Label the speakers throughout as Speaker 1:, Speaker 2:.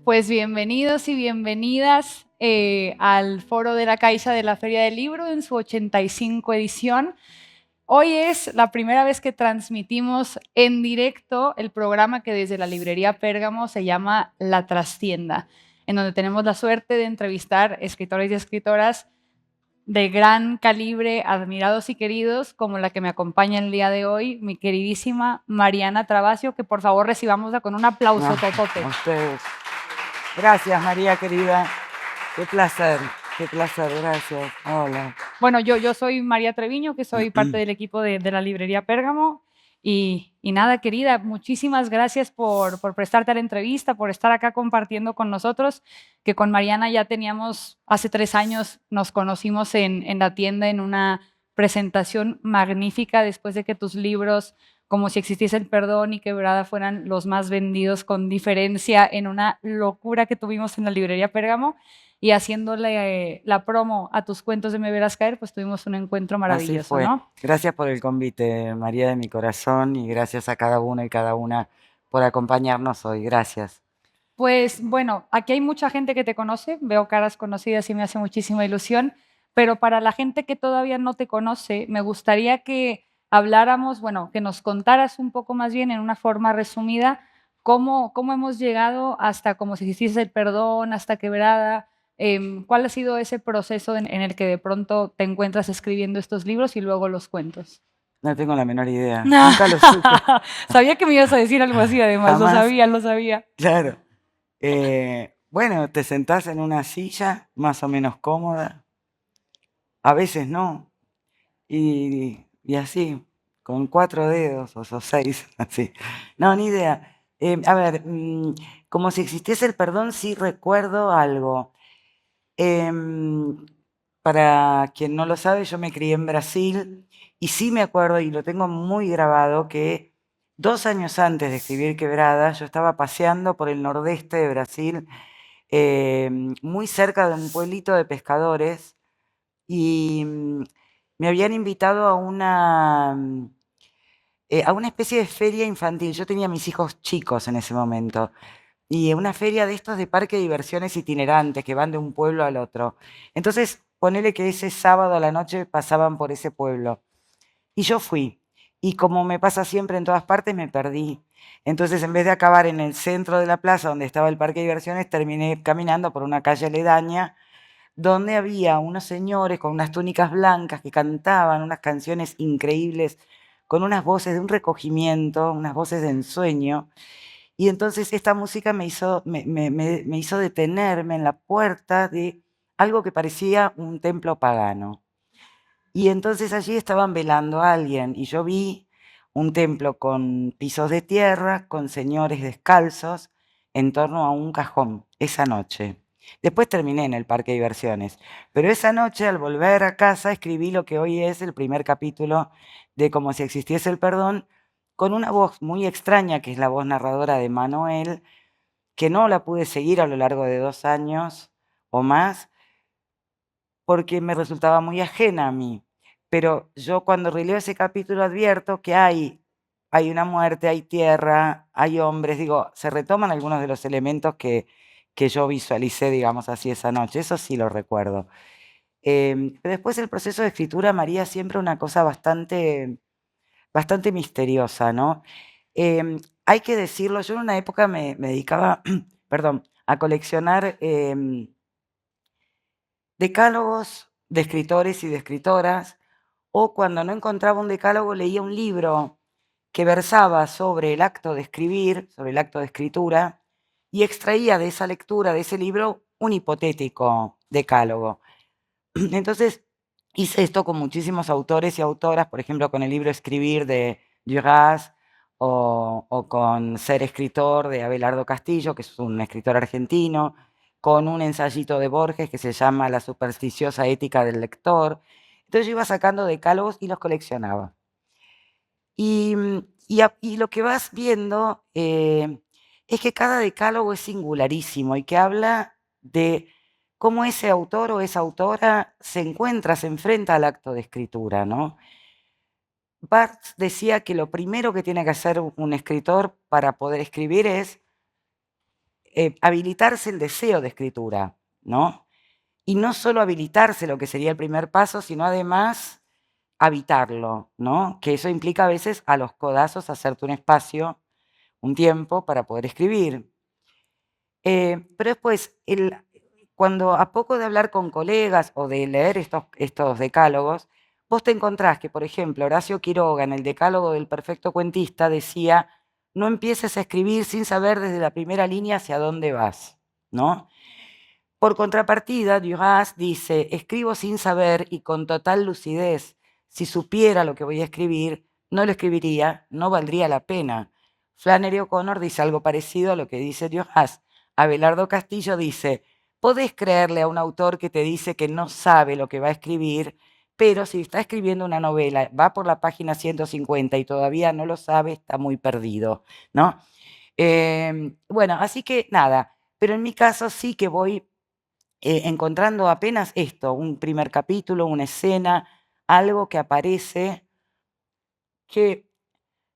Speaker 1: Pues bienvenidos y bienvenidas al Foro de la Caixa de la Feria del Libro en su 85 edición. Hoy es la primera vez que transmitimos en directo el programa que desde la librería Pérgamo se llama La Trastienda, en donde tenemos la suerte de entrevistar escritores y escritoras de gran calibre, admirados y queridos, como la que me acompaña el día de hoy, mi queridísima Mariana Travasio, que por favor recibámosla con un aplauso totote.
Speaker 2: A ustedes. Gracias, María querida. Qué placer, gracias. Hola.
Speaker 1: Bueno, yo soy María Treviño, que soy parte del equipo de la librería Pérgamo. Y nada, querida, muchísimas gracias por prestarte a la entrevista, por estar acá compartiendo con nosotros, que con Mariana ya teníamos, hace 3 años nos conocimos en la tienda en una presentación magnífica después de que tus libros, como si existiese el perdón y Quebrada, fueran los más vendidos con diferencia en una locura que tuvimos en la librería Pérgamo. Y haciéndole la promo a tus cuentos de Me Verás Caer, pues tuvimos un encuentro
Speaker 2: Así
Speaker 1: maravilloso,
Speaker 2: fue.
Speaker 1: ¿no?
Speaker 2: Gracias por el convite, María de mi corazón, y gracias a cada uno y cada una por acompañarnos hoy. Gracias.
Speaker 1: Pues bueno, aquí hay mucha gente que te conoce, veo caras conocidas y me hace muchísima ilusión, pero para la gente que todavía no te conoce, me gustaría que habláramos, bueno, que nos contaras un poco más bien en una forma resumida cómo hemos llegado hasta como si hiciese el perdón, hasta Quebrada. ¿Cuál ha sido ese proceso en el que de pronto te encuentras escribiendo estos libros y luego los cuentos?
Speaker 2: No tengo la menor idea. Nunca lo supe.
Speaker 1: Sabía que me ibas a decir algo así, además, lo
Speaker 2: Jamás.
Speaker 1: sabía, lo sabía.
Speaker 2: Claro. Bueno, te sentás en una silla más o menos cómoda. A veces no. Y así, con 4 dedos o 6, así. No, ni idea. A ver, como si existiese el perdón, sí recuerdo algo. Para quien no lo sabe, yo me crié en Brasil y sí me acuerdo, y lo tengo muy grabado, que 2 años antes de escribir Quebrada, yo estaba paseando por el nordeste de Brasil, muy cerca de un pueblito de pescadores, y me habían invitado a una especie de feria infantil. Yo tenía mis hijos chicos en ese momento. Y una feria de estos de parque de diversiones itinerantes que van de un pueblo al otro. Entonces, ponele que ese sábado a la noche pasaban por ese pueblo. Y yo fui. Y como me pasa siempre en todas partes, me perdí. Entonces, en vez de acabar en el centro de la plaza donde estaba el parque de diversiones, terminé caminando por una calle aledaña donde había unos señores con unas túnicas blancas que cantaban unas canciones increíbles, con unas voces de un recogimiento, unas voces de ensueño. Y entonces esta música me hizo detenerme en la puerta de algo que parecía un templo pagano. Y entonces allí estaban velando a alguien y yo vi un templo con pisos de tierra, con señores descalzos, en torno a un cajón, esa noche. Después terminé en el parque de diversiones, pero esa noche al volver a casa escribí lo que hoy es el primer capítulo de Como si existiese el perdón, con una voz muy extraña, que es la voz narradora de Manuel, que no la pude seguir a lo largo de 2 años o más, porque me resultaba muy ajena a mí. Pero yo cuando releo ese capítulo advierto que hay una muerte, hay tierra, hay hombres, digo, se retoman algunos de los elementos que yo visualicé, digamos así, esa noche, eso sí lo recuerdo. Pero después el proceso de escritura, María, siempre una cosa bastante misteriosa, ¿no? Hay que decirlo, yo en una época me dedicaba, perdón, a coleccionar decálogos de escritores y de escritoras, o cuando no encontraba un decálogo leía un libro que versaba sobre el acto de escribir, sobre el acto de escritura, y extraía de esa lectura, de ese libro, un hipotético decálogo. Entonces hice esto con muchísimos autores y autoras, por ejemplo, con el libro Escribir de Duras, o con Ser escritor de Abelardo Castillo, que es un escritor argentino, con un ensayito de Borges que se llama La supersticiosa ética del lector. Entonces yo iba sacando decálogos y los coleccionaba. Y lo que vas viendo es que cada decálogo es singularísimo y que habla de cómo ese autor o esa autora se encuentra, se enfrenta al acto de escritura, ¿no? Barthes decía que lo primero que tiene que hacer un escritor para poder escribir es habilitarse el deseo de escritura, ¿no? Y no solo habilitarse, lo que sería el primer paso, sino además habitarlo, ¿no? Que eso implica a veces a los codazos hacerte un espacio, un tiempo para poder escribir. Pero después, cuando a poco de hablar con colegas o de leer estos decálogos, vos te encontrás que, por ejemplo, Horacio Quiroga en el decálogo del perfecto cuentista decía, no empieces a escribir sin saber desde la primera línea hacia dónde vas, ¿no? Por contrapartida, Duras dice, escribo sin saber y con total lucidez. Si supiera lo que voy a escribir, no lo escribiría, no valdría la pena. Flannery O'Connor dice algo parecido a lo que dice Duras. Abelardo Castillo dice, podés creerle a un autor que te dice que no sabe lo que va a escribir, pero si está escribiendo una novela, va por la página 150 y todavía no lo sabe, está muy perdido, ¿no? Bueno, así que nada, pero en mi caso sí que voy encontrando apenas esto, un primer capítulo, una escena, algo que aparece que,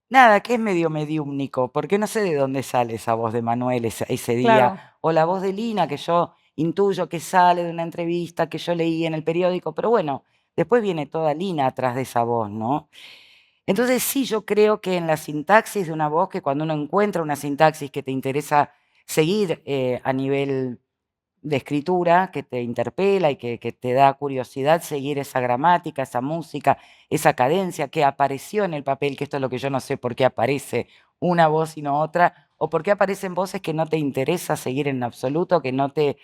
Speaker 2: nada, que es medio mediúmnico, porque no sé de dónde sale esa voz de Manuel ese
Speaker 1: Claro.
Speaker 2: día, o la voz de Lina, que yo intuyo que sale de una entrevista que yo leí en el periódico, pero bueno, después viene toda Lina atrás de esa voz, ¿no? Entonces sí, yo creo que en la sintaxis de una voz, que cuando uno encuentra una sintaxis que te interesa seguir a nivel de escritura, que te interpela y que te da curiosidad seguir esa gramática, esa música, esa cadencia que apareció en el papel, que esto es lo que yo no sé por qué aparece una voz y no otra, o por qué aparecen voces que no te interesa seguir en absoluto, que no te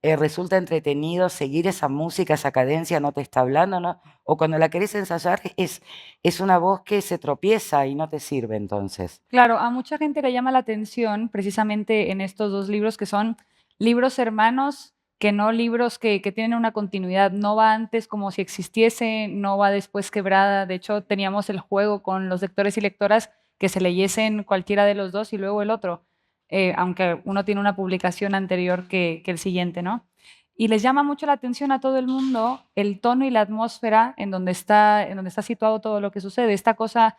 Speaker 2: resulta entretenido seguir esa música, esa cadencia, no te está hablando, ¿no? O cuando la querés ensayar es una voz que se tropieza y no te sirve entonces.
Speaker 1: Claro, a mucha gente le llama la atención precisamente en estos dos libros que son libros hermanos, que no libros que tienen una continuidad. No va antes como si existiese, no va después quebrada. De hecho, teníamos el juego con los lectores y lectoras que se leyesen cualquiera de los dos y luego el otro, aunque uno tiene una publicación anterior que el siguiente, ¿no? Y les llama mucho la atención a todo el mundo el tono y la atmósfera en donde está situado todo lo que sucede. Esta cosa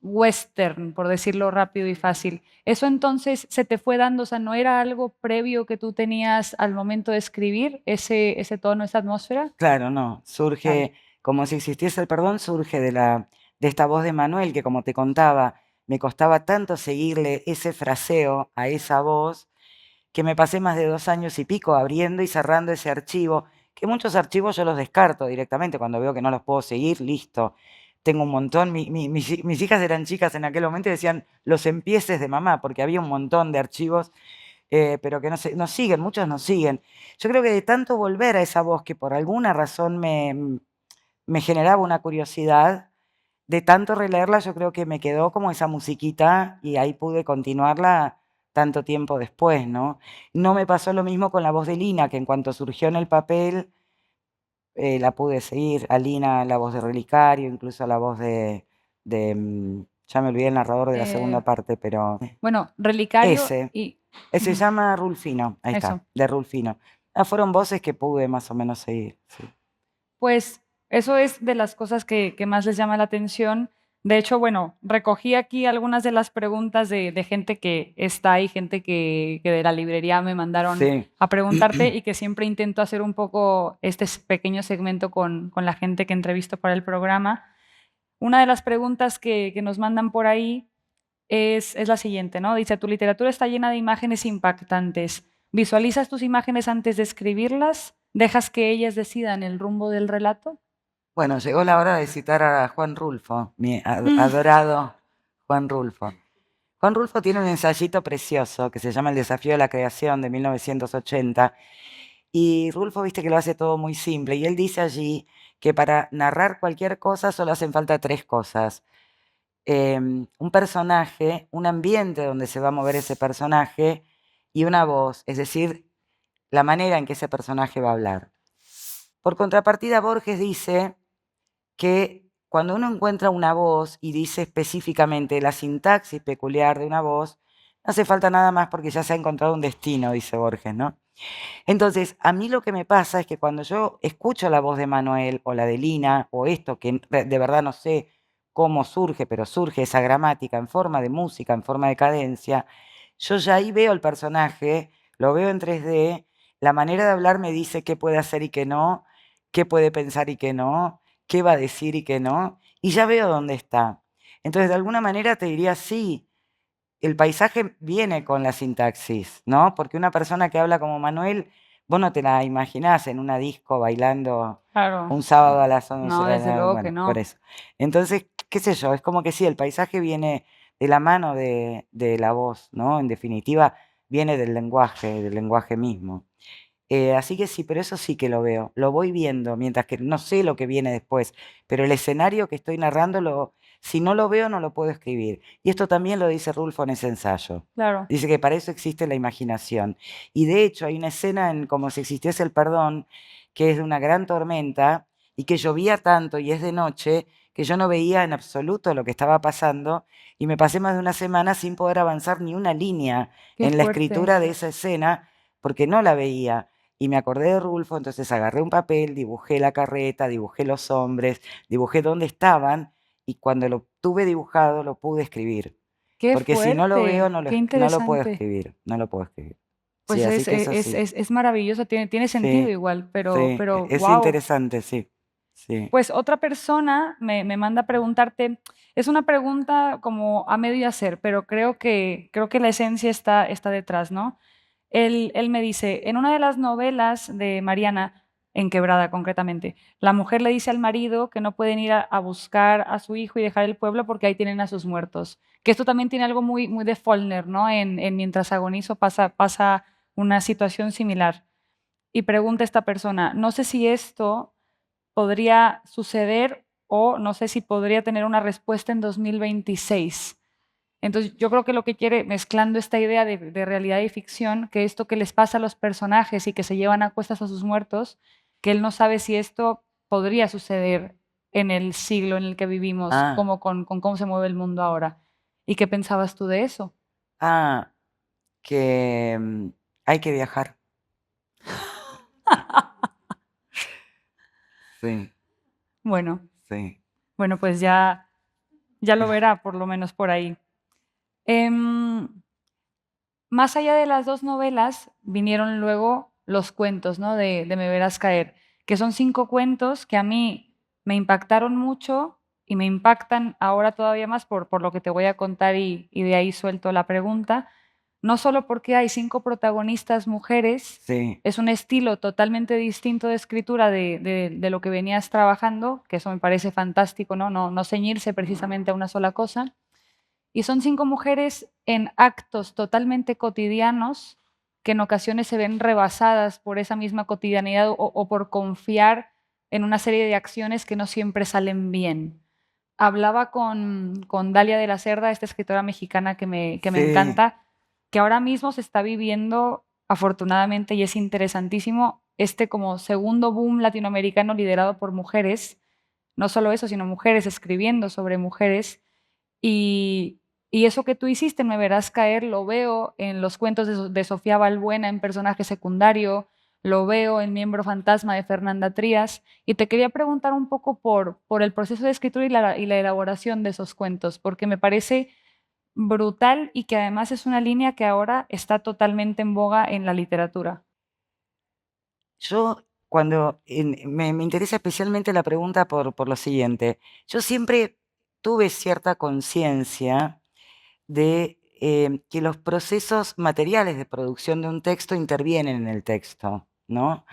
Speaker 1: western, por decirlo rápido y fácil. ¿Eso entonces se te fue dando? O sea, ¿no era algo previo que tú tenías al momento de escribir ese tono, esa atmósfera?
Speaker 2: Claro, no,
Speaker 1: Claro.
Speaker 2: surge, como si existiese el perdón, surge de esta voz de Manuel, que como te contaba, me costaba tanto seguirle ese fraseo a esa voz, que me pasé más de 2 años y pico abriendo y cerrando ese archivo, que muchos archivos yo los descarto directamente cuando veo que no los puedo seguir, listo. Tengo un montón, mis hijas eran chicas en aquel momento y decían los empieces de mamá, porque había un montón de archivos, pero que no siguen, muchos no siguen. Yo creo que de tanto volver a esa voz que por alguna razón me generaba una curiosidad, de tanto releerla, yo creo que me quedó como esa musiquita y ahí pude continuarla tanto tiempo después, ¿no? No me pasó lo mismo con la voz de Lina, que en cuanto surgió en el papel, la pude seguir. A Lina, la voz de Relicario, incluso la voz ya me olvidé el narrador de la segunda
Speaker 1: Eh,
Speaker 2: parte, pero
Speaker 1: bueno, Relicario
Speaker 2: ese,
Speaker 1: y
Speaker 2: se llama Rulfino, ahí
Speaker 1: eso.
Speaker 2: está, de Rulfino. Fueron voces que pude más o menos seguir, sí.
Speaker 1: Pues eso es de las cosas que más les llama la atención. De hecho, bueno, recogí aquí algunas de las preguntas de gente que está ahí, gente que de la librería me mandaron
Speaker 2: Sí.
Speaker 1: a preguntarte y que siempre intento hacer un poco este pequeño segmento con la gente que entrevisto para el programa. Una de las preguntas que nos mandan por ahí es la siguiente, ¿no? Dice, tu literatura está llena de imágenes impactantes. ¿Visualizas tus imágenes antes de escribirlas? ¿Dejas que ellas decidan el rumbo del relato?
Speaker 2: Bueno, llegó la hora de citar a Juan Rulfo, mi
Speaker 1: Mm.
Speaker 2: adorado Juan Rulfo. Juan Rulfo tiene un ensayito precioso que se llama El desafío de la creación de 1980 y Rulfo, viste que lo hace todo muy simple y él dice allí que para narrar cualquier cosa solo hacen falta 3 cosas. Un personaje, un ambiente donde se va a mover ese personaje y una voz, es decir, la manera en que ese personaje va a hablar. Por contrapartida, Borges dice que cuando uno encuentra una voz y dice específicamente la sintaxis peculiar de una voz, no hace falta nada más porque ya se ha encontrado un destino, dice Borges, ¿no? Entonces, a mí lo que me pasa es que cuando yo escucho la voz de Manuel o la de Lina o esto, que de verdad no sé cómo surge, pero surge esa gramática en forma de música, en forma de cadencia, yo ya ahí veo el personaje, lo veo en 3D, la manera de hablar me dice qué puede hacer y qué no, qué puede pensar y qué no, qué va a decir y qué no, y ya veo dónde está. Entonces, de alguna manera te diría, sí, el paisaje viene con la sintaxis, ¿no? Porque una persona que habla como Manuel, vos no te la imaginás en una disco bailando
Speaker 1: Claro.
Speaker 2: un sábado a las 11
Speaker 1: No,
Speaker 2: de
Speaker 1: desde luego que
Speaker 2: bueno, por
Speaker 1: no.
Speaker 2: eso. Entonces, qué sé yo, es como que sí, el paisaje viene de la mano de la voz, ¿no? En definitiva, viene del lenguaje mismo. Así que sí, pero eso sí que lo veo, lo voy viendo, mientras que no sé lo que viene después, pero el escenario que estoy narrando, si no lo veo, no lo puedo escribir. Y esto también lo dice Rulfo en ese ensayo.
Speaker 1: Claro.
Speaker 2: Dice que para eso existe la imaginación. Y de hecho hay una escena en Como si existiese el perdón, que es de una gran tormenta y que llovía tanto y es de noche, que yo no veía en absoluto lo que estaba pasando y me pasé más de una semana sin poder avanzar ni una línea
Speaker 1: Qué
Speaker 2: en la
Speaker 1: fuerte.
Speaker 2: escritura de esa escena porque no la veía. Y me acordé de Rulfo, entonces agarré un papel, dibujé la carreta, dibujé los hombres, dibujé dónde estaban y cuando lo tuve dibujado lo pude escribir.
Speaker 1: Qué
Speaker 2: Porque si no lo veo,
Speaker 1: fuerte. Qué
Speaker 2: no lo puedo
Speaker 1: interesante.
Speaker 2: escribir, no lo puedo escribir. Sí,
Speaker 1: Pues
Speaker 2: así que eso sí.
Speaker 1: es maravilloso, tiene sentido
Speaker 2: Sí,
Speaker 1: igual,
Speaker 2: sí,
Speaker 1: pero
Speaker 2: es
Speaker 1: wow.
Speaker 2: interesante, sí, sí.
Speaker 1: Pues otra persona me manda a preguntarte, es una pregunta como a medio hacer, pero creo que la esencia está detrás, ¿no? Él me dice, en una de las novelas de Mariana, en Quebrada concretamente, la mujer le dice al marido que no pueden ir a buscar a su hijo y dejar el pueblo porque ahí tienen a sus muertos. Que esto también tiene algo muy de Faulkner, ¿no? En Mientras agonizo pasa una situación similar. Y pregunta esta persona, no sé si esto podría suceder o no sé si podría tener una respuesta en 2026. Entonces, yo creo que lo que quiere, mezclando esta idea de realidad y ficción, que esto que les pasa a los personajes y que se llevan a cuestas a sus muertos, que él no sabe si esto podría suceder en el siglo en el que vivimos,
Speaker 2: Ah,
Speaker 1: como con cómo se mueve el mundo ahora. ¿Y qué pensabas tú de eso?
Speaker 2: ah, que hay que viajar. Sí,
Speaker 1: Bueno,
Speaker 2: sí.
Speaker 1: bueno, pues ya lo verá, por lo menos por ahí. Em, Más allá de las dos novelas, vinieron luego los cuentos, ¿no? De Me verás caer, que son 5 cuentos que a mí me impactaron mucho y me impactan ahora todavía más por lo que te voy a contar y de ahí suelto la pregunta. No solo porque hay 5 protagonistas mujeres,
Speaker 2: Sí,
Speaker 1: es un estilo totalmente distinto de escritura de lo que venías trabajando, que eso me parece fantástico, ¿no? No ceñirse precisamente a una sola cosa. Y son 5 mujeres en actos totalmente cotidianos que en ocasiones se ven rebasadas por esa misma cotidianidad o por confiar en una serie de acciones que no siempre salen bien. Hablaba con Dalia de la Cerda, esta escritora mexicana que me
Speaker 2: sí.
Speaker 1: encanta, que ahora mismo se está viviendo, afortunadamente, y es interesantísimo, este como segundo boom latinoamericano liderado por mujeres. No solo eso, sino mujeres escribiendo sobre mujeres. Y, y eso que tú hiciste, Me verás caer, lo veo en los cuentos de Sofía Balbuena en personaje secundario, lo veo en Miembro Fantasma de Fernanda Trías, y te quería preguntar un poco por el proceso de escritura y la elaboración de esos cuentos, porque me parece brutal y que además es una línea que ahora está totalmente en boga en la literatura.
Speaker 2: Yo cuando me interesa especialmente la pregunta por lo siguiente. Yo siempre tuve cierta conciencia de que los procesos materiales de producción de un texto intervienen en el texto, ¿no?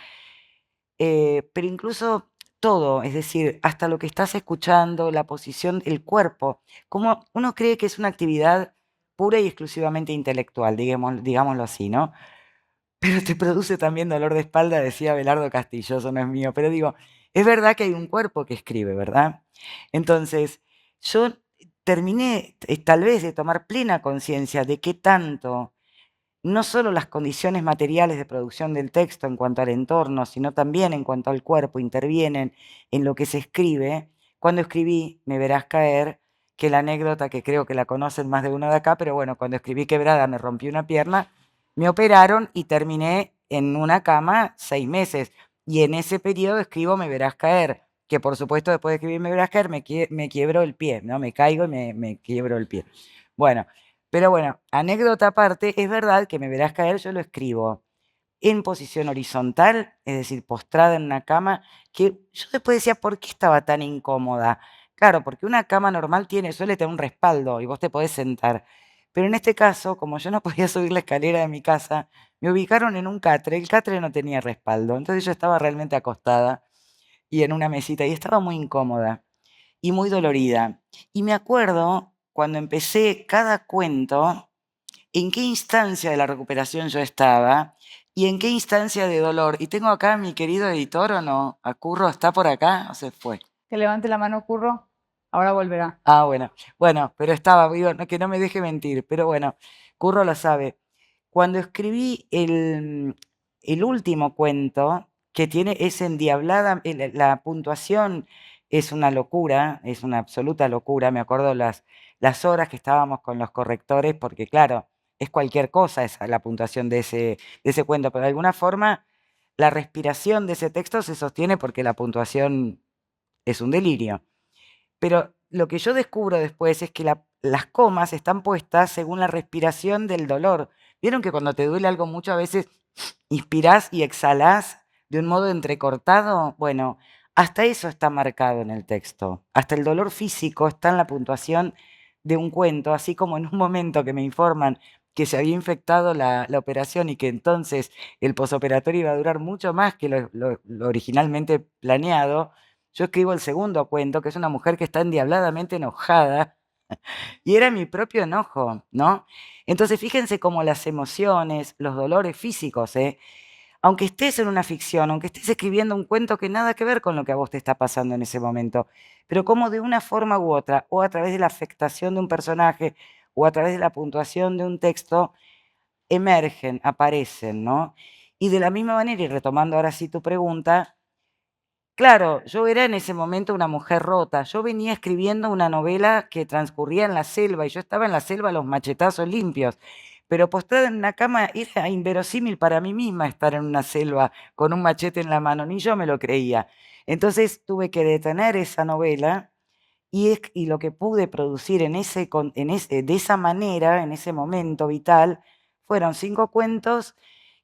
Speaker 2: Pero incluso todo, es decir, hasta lo que estás escuchando, la posición, el cuerpo, como uno cree que es una actividad pura y exclusivamente intelectual, digámoslo así, ¿no? Pero te produce también dolor de espalda, decía Abelardo Castillo, eso no es mío, pero digo, es verdad que hay un cuerpo que escribe, ¿verdad? Entonces, yo terminé tal vez de tomar plena conciencia de qué tanto no solo las condiciones materiales de producción del texto en cuanto al entorno, sino también en cuanto al cuerpo, intervienen en lo que se escribe. Cuando escribí Me verás caer, que la anécdota que creo que la conocen más de uno de acá, pero bueno, cuando escribí Quebrada me rompí una pierna, me operaron y terminé en una cama 6 meses. Y en ese periodo escribo Me verás caer, que por supuesto después de escribir Me verás caer me quiebro el pie, ¿no? Me caigo y me quiebro el pie. Bueno, Pero bueno, anécdota aparte, es verdad que Me verás caer, yo lo escribo en posición horizontal, es decir, postrada en una cama, que yo después decía, ¿por qué estaba tan incómoda? Claro, porque una cama normal suele tener un respaldo y vos te podés sentar. Pero en este caso, como yo no podía subir la escalera de mi casa, me ubicaron en un catre. El catre no tenía respaldo, entonces yo estaba realmente acostada y en una mesita y estaba muy incómoda y muy dolorida. Y me acuerdo cuando empecé cada cuento, en qué instancia de la recuperación yo estaba y en qué instancia de dolor. Y tengo acá a mi querido editor, ¿o no? ¿A Curro está por acá o se fue?
Speaker 1: Que levante la mano, Curro. Ahora volverá.
Speaker 2: Ah, bueno. Bueno, pero estaba, digo, que no me deje mentir. Pero bueno, Curro lo sabe. Cuando escribí el último cuento, que es endiablada, la puntuación es una locura, es una absoluta locura. Me acuerdo las horas que estábamos con los correctores, porque claro, es cualquier cosa esa, la puntuación de ese cuento, pero de alguna forma la respiración de ese texto se sostiene porque la puntuación es un delirio. Pero lo que yo descubro después es que las comas están puestas según la respiración del dolor. ¿Vieron que cuando te duele algo mucho a veces inspirás y exhalás de un modo entrecortado? Bueno, hasta eso está marcado en el texto. Hasta el dolor físico está en la puntuación de un cuento, así como en un momento que me informan que se había infectado la operación y que entonces el posoperatorio iba a durar mucho más que lo originalmente planeado. Yo escribo el segundo cuento, que es una mujer que está endiabladamente enojada, y era mi propio enojo, ¿no? Entonces fíjense cómo las emociones, los dolores físicos, aunque estés en una ficción, aunque estés escribiendo un cuento que nada que ver con lo que a vos te está pasando en ese momento, pero como de una forma u otra, o a través de la afectación de un personaje, o a través de la puntuación de un texto, emergen, aparecen, ¿no? Y de la misma manera, y retomando ahora sí tu pregunta, claro, yo era en ese momento una mujer rota. Yo venía escribiendo una novela que transcurría en la selva y yo estaba en la selva a los machetazos limpios. Pero postrada en una cama era inverosímil para mí misma estar en una selva con un machete en la mano, ni yo me lo creía. Entonces tuve que detener esa novela y lo que pude producir de esa manera, en ese momento vital, fueron 5 cuentos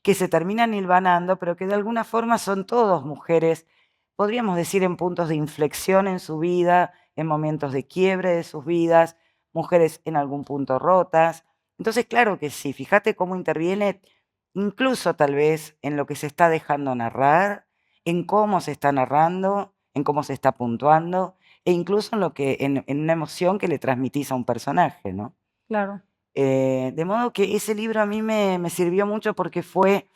Speaker 2: que se terminan hilvanando, pero que de alguna forma son todos mujeres, podríamos decir en puntos de inflexión en su vida, en momentos de quiebre de sus vidas, mujeres en algún punto rotas. Entonces, claro que sí, fíjate cómo interviene incluso tal vez en lo que se está dejando narrar, en cómo se está narrando, en cómo se está puntuando e incluso en una emoción que le transmitís a un personaje, ¿no?
Speaker 1: Claro.
Speaker 2: De modo que ese libro a mí me sirvió mucho porque fue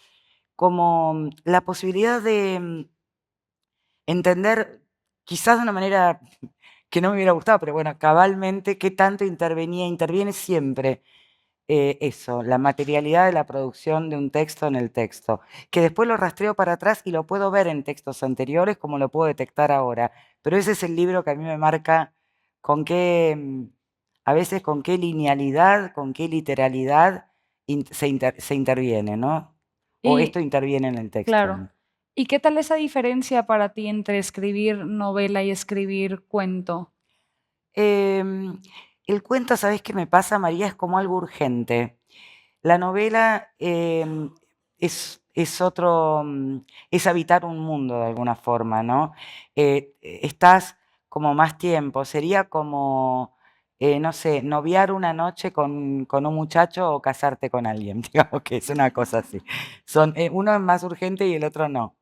Speaker 2: como la posibilidad de entender, quizás de una manera que no me hubiera gustado, pero bueno, cabalmente, qué tanto interviene siempre eso, la materialidad de la producción de un texto en el texto, que después lo rastreo para atrás y lo puedo ver en textos anteriores como lo puedo detectar ahora. Pero ese es el libro que a mí me marca con qué, a veces con qué linealidad, con qué literalidad se interviene, ¿no? O esto
Speaker 1: Y
Speaker 2: interviene en el texto,
Speaker 1: claro.
Speaker 2: ¿no?
Speaker 1: ¿Y qué tal esa diferencia para ti entre escribir novela y escribir cuento?
Speaker 2: Em, el cuento, ¿sabes qué me pasa, María? Es como algo urgente. La novela es otro, es habitar un mundo de alguna forma, ¿no? Estás como más tiempo, sería como, no sé, noviar una noche con un muchacho o casarte con alguien, digamos que es una cosa así. Uno es más urgente y el otro no,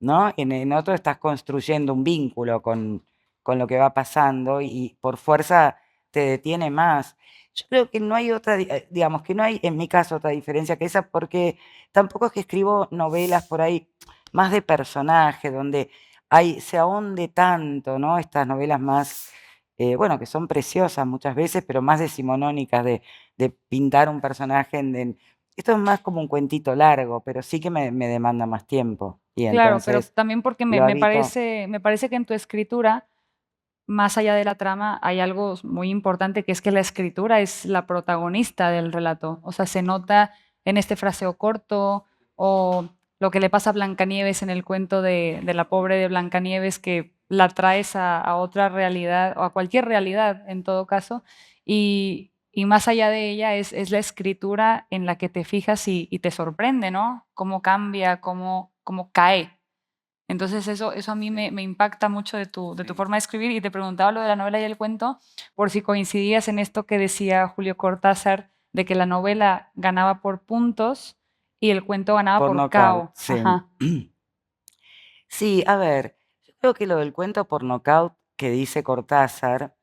Speaker 2: ¿no? En otro estás construyendo un vínculo con lo que va pasando y por fuerza te detiene más. Yo creo que no hay otra, digamos, que no hay en mi caso otra diferencia que esa, porque tampoco es que escribo novelas por ahí más de personaje, donde se ahonde tanto, ¿no? Estas novelas más, bueno, que son preciosas muchas veces, pero más decimonónicas de pintar un personaje esto es más como un cuentito largo, pero sí que me demanda más tiempo. Y
Speaker 1: Claro, pero
Speaker 2: entonces
Speaker 1: también porque
Speaker 2: lo habito.
Speaker 1: me parece que en tu escritura, más allá de la trama, hay algo muy importante, que es que la escritura es la protagonista del relato. O sea, se nota en este fraseo corto o lo que le pasa a Blancanieves en el cuento de la pobre de Blancanieves, que la traes a otra realidad o a cualquier realidad en todo caso. y más allá de ella es la escritura en la que te fijas y te sorprende, ¿no? Cómo cambia, cómo cae. Entonces eso a mí me impacta mucho de tu
Speaker 2: Sí.
Speaker 1: forma de escribir y te preguntaba lo de la novela y el cuento por si coincidías en esto que decía Julio Cortázar de que la novela ganaba por puntos y el cuento ganaba
Speaker 2: Por
Speaker 1: por
Speaker 2: nocaut,
Speaker 1: KO.
Speaker 2: sí.
Speaker 1: Ajá.
Speaker 2: Sí, a ver, yo creo que lo del cuento por nocaut que dice Cortázar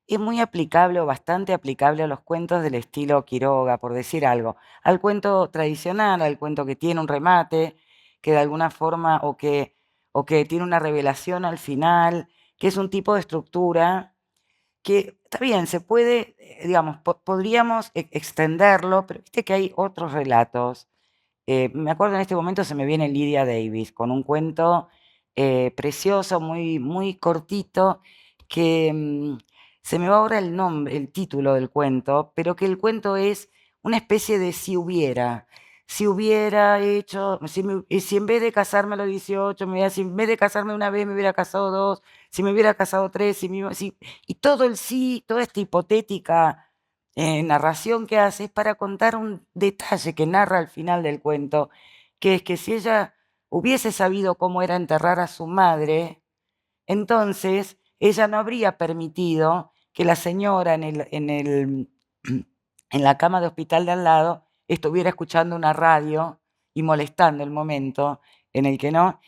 Speaker 2: es muy aplicable o bastante aplicable a los cuentos del estilo Quiroga, por decir algo. Al cuento tradicional, al cuento que tiene un remate, que de alguna forma, o que tiene una revelación al final, que es un tipo de estructura que está bien, se puede, digamos, podríamos extenderlo, pero viste que hay otros relatos. Me acuerdo en este momento se me viene Lydia Davis con un cuento precioso, muy, muy cortito, que se me va ahora el nombre, el título del cuento, pero que el cuento es una especie de si hubiera hecho, si en vez de casarme a los 18, si en vez de casarme una vez me hubiera casado dos, si me hubiera casado tres, y todo el sí, toda esta hipotética narración que hace es para contar un detalle que narra al final del cuento, que es que si ella hubiese sabido cómo era enterrar a su madre, entonces ella no habría permitido que la señora en la cama de hospital de al lado estuviera escuchando una radio y molestando el momento en el que no,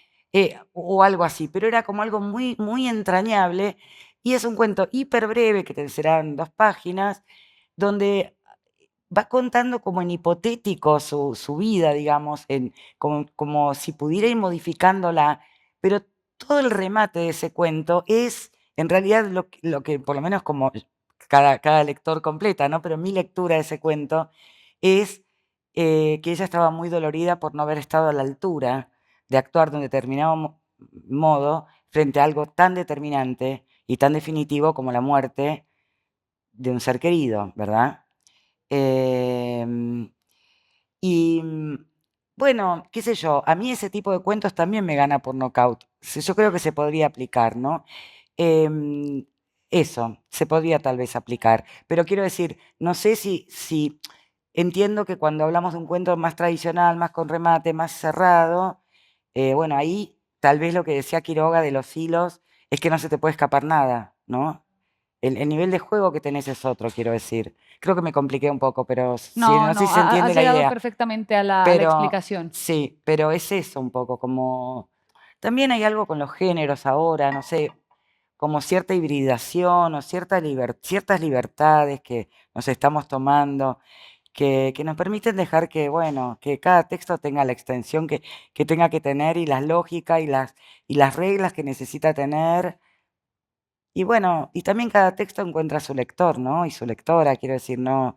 Speaker 2: o algo así, pero era como algo muy, muy entrañable y es un cuento hiper breve que te serán 2 páginas donde va contando como en hipotético su vida, digamos, como si pudiera ir modificándola, pero todo el remate de ese cuento es en realidad lo que por lo menos como cada lector completa, ¿no? Pero mi lectura de ese cuento es que ella estaba muy dolorida por no haber estado a la altura de actuar de un determinado modo frente a algo tan determinante y tan definitivo como la muerte de un ser querido, ¿verdad? Em, y bueno, qué sé yo, a mí ese tipo de cuentos también me gana por nocaut. Yo creo que se podría aplicar, ¿no? Em, Eso, se podría tal vez aplicar. Pero quiero decir, no sé si entiendo que cuando hablamos de un cuento más tradicional, más con remate, más cerrado, bueno, ahí tal vez lo que decía Quiroga de los hilos es que no se te puede escapar nada, ¿no? El nivel de juego que tenés es otro, quiero decir. Creo que me compliqué un poco, pero
Speaker 1: No,
Speaker 2: no sé
Speaker 1: no,
Speaker 2: si se entiende
Speaker 1: has
Speaker 2: la
Speaker 1: llegado
Speaker 2: idea.
Speaker 1: perfectamente a la
Speaker 2: Pero
Speaker 1: explicación.
Speaker 2: sí, pero es eso un poco, como... También hay algo con los géneros ahora, no sé, como cierta hibridación o ciertas libertades que nos estamos tomando, que nos permiten dejar que, bueno, que cada texto tenga la extensión que tenga que tener y las lógicas y las reglas que necesita tener. Y bueno, y también cada texto encuentra su lector, ¿no? Y su lectora, quiero decir, no.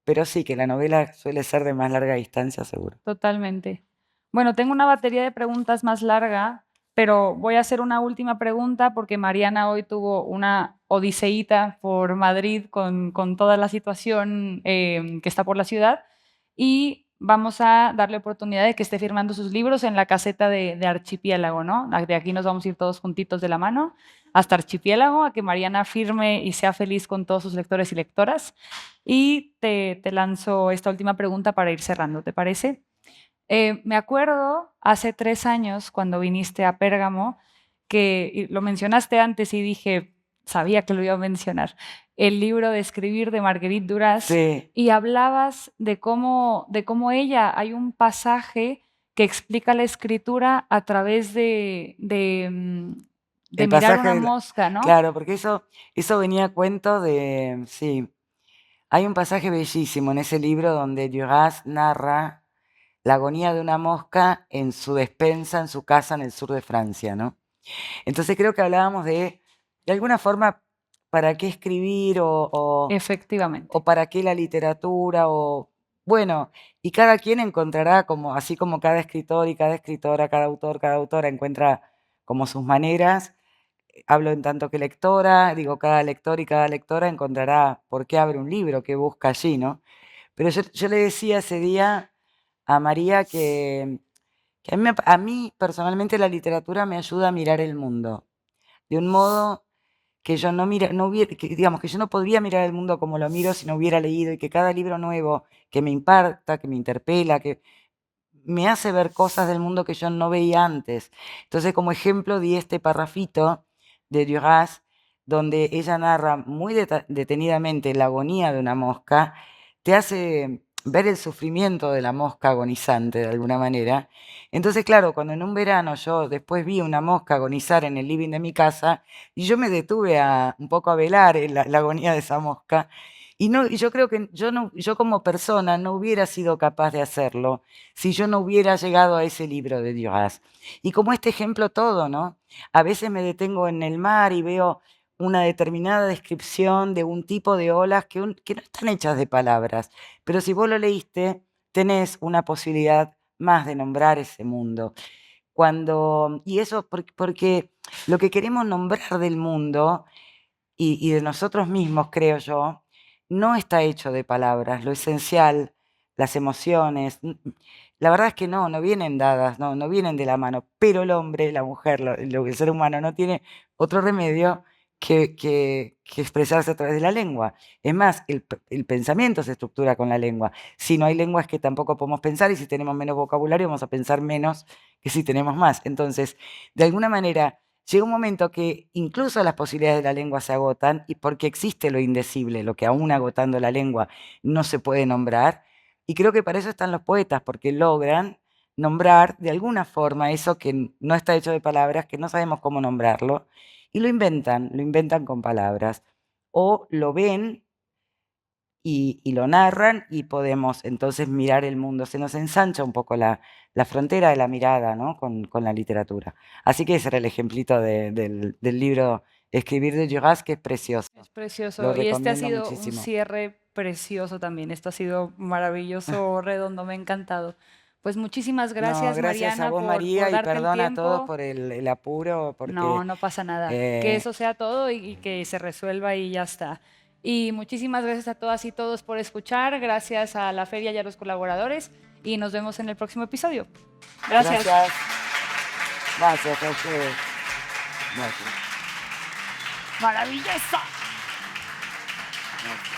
Speaker 2: Pero sí, que la novela suele ser de más larga distancia, seguro.
Speaker 1: Totalmente. Bueno, tengo una batería de preguntas más larga, pero voy a hacer una última pregunta porque Mariana hoy tuvo una odiseíta por Madrid con toda la situación que está por la ciudad y vamos a darle oportunidad de que esté firmando sus libros en la caseta de Archipiélago, ¿no? De aquí nos vamos a ir todos juntitos de la mano hasta Archipiélago, a que Mariana firme y sea feliz con todos sus lectores y lectoras. Y te lanzo esta última pregunta para ir cerrando, ¿te parece? Me acuerdo hace 3 años cuando viniste a Pérgamo, que lo mencionaste antes y dije, sabía que lo iba a mencionar, el libro de escribir de Marguerite Duras,
Speaker 2: Sí,
Speaker 1: y hablabas de cómo ella, hay un pasaje que explica la escritura a través de
Speaker 2: el
Speaker 1: mirar
Speaker 2: pasaje
Speaker 1: una mosca, ¿no?
Speaker 2: claro, porque eso venía a cuento de, sí, hay un pasaje bellísimo en ese libro donde Duras narra la agonía de una mosca en su despensa, en su casa en el sur de Francia, ¿no? Entonces creo que hablábamos de alguna forma, ¿para qué escribir o
Speaker 1: Efectivamente,
Speaker 2: para qué la literatura? O, bueno, y cada quien encontrará como, así como cada escritor y cada escritora, cada autor, cada autora encuentra como sus maneras. Hablo en tanto que lectora, digo, cada lector y cada lectora encontrará por qué abre un libro, qué busca allí, ¿no? Pero yo le decía ese día a María que a mí personalmente la literatura me ayuda a mirar el mundo de un modo que yo no mira, no hubiera, que, digamos, que yo no podría mirar el mundo como lo miro si no hubiera leído, y que cada libro nuevo que me impacta, que me interpela, que me hace ver cosas del mundo que yo no veía antes. Entonces, como ejemplo, di este parrafito de Duras, donde ella narra muy detenidamente la agonía de una mosca, te hace ver el sufrimiento de la mosca agonizante de alguna manera. Entonces, claro, cuando en un verano yo después vi una mosca agonizar en el living de mi casa, y yo me detuve un poco a velar la agonía de esa mosca, y, no, y yo creo que yo como persona no hubiera sido capaz de hacerlo si yo no hubiera llegado a ese libro de Duras. Y como este ejemplo todo, ¿no? A veces me detengo en el mar y veo una determinada descripción de un tipo de olas que no están hechas de palabras, pero si vos lo leíste, tenés una posibilidad más de nombrar ese mundo. Y eso porque lo que queremos nombrar del mundo y de nosotros mismos, creo yo, no está hecho de palabras. Lo esencial, las emociones, la verdad es que no vienen dadas, no vienen de la mano, pero el hombre, la mujer, el ser humano no tiene otro remedio que expresarse a través de la lengua. Es más, el pensamiento se estructura con la lengua. Si no hay lengua es que tampoco podemos pensar, y si tenemos menos vocabulario vamos a pensar menos que si tenemos más. Entonces, de alguna manera, llega un momento que incluso las posibilidades de la lengua se agotan, y porque existe lo indecible, lo que aún agotando la lengua no se puede nombrar. Y creo que para eso están los poetas, porque logran nombrar de alguna forma eso que no está hecho de palabras, que no sabemos cómo nombrarlo, y lo inventan con palabras. O lo ven y lo narran, y podemos entonces mirar el mundo. Se nos ensancha un poco la frontera de la mirada, ¿no? Con la literatura. Así que ese era el ejemplito del libro Escribir de Duras, que es precioso.
Speaker 1: Es
Speaker 2: Lo
Speaker 1: precioso. Y este ha
Speaker 2: recomiendo
Speaker 1: sido un
Speaker 2: muchísimo.
Speaker 1: cierre precioso también. Esto ha sido maravilloso, redondo, me ha encantado. Pues muchísimas
Speaker 2: No,
Speaker 1: gracias,
Speaker 2: gracias a
Speaker 1: Mariana,
Speaker 2: vos,
Speaker 1: por
Speaker 2: María, y
Speaker 1: darte el
Speaker 2: perdona a todos
Speaker 1: tiempo.
Speaker 2: por el apuro, porque
Speaker 1: No, no pasa nada. Que
Speaker 2: eh,
Speaker 1: eso sea todo y que se resuelva y ya está. Y muchísimas gracias a todas y todos por escuchar. Gracias a la feria y a los colaboradores. Y nos vemos en el próximo episodio. Gracias.
Speaker 2: gracias. Gracias a ustedes. Gracias.
Speaker 1: Maravillosa.
Speaker 2: Gracias.